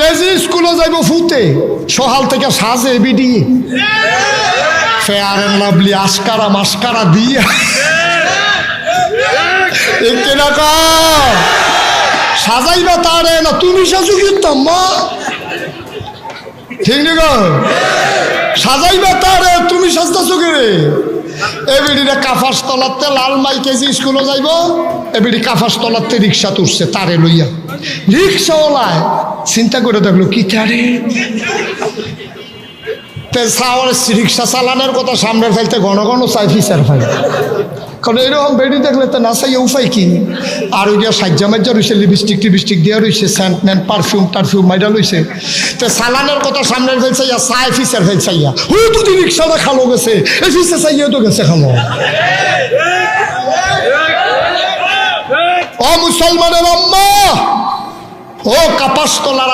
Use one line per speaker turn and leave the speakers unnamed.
KG স্কুলে যাইব ফুতে সকাল থেকে সাজে বিডি ফেয়ার এন্ড লাভলি আস্কারা মাস্কারা দিয়া সাজাইবা তারে না তুমি সাজু কিন্তু মা ঠিক নি গো সাজাইবা তারে তুমি সাজতাছো কে এবিডিটা কাফাস তলাতে লাল মাই কেজি স্কুলে যাইব এবিডি কাফাস তলাতে রিক্সা তুলছে তারে লইয়া রিক্সাওয়ালায় চিন্তা করে দেখলো কি তারে রিক্সা চালানোর কথা সামনে ফেলতে ঘন ঘন চাই ফিসার ফাই কারণ এরকম বেড়ি দেখলে তো না চাই উপায় কি আর ওই গিয়া সাজ্জা মাজ্জা রয়েছে লিপস্টিক টিপস্টিক দেওয়া রয়েছে স্যান্ট ন্যান্ট পারফিউম টারফিউম মাইরা লইছে তো চালানোর কথা সামনে ফেলছাইয়া চাই ফিসার ফেলছাইয়া হুই যদি রিক্সাটা খালো গেছে এই ফিসে চাইয়া তো গেছে খালো ও মুসলমানের আম্মা ও কাপাস তলার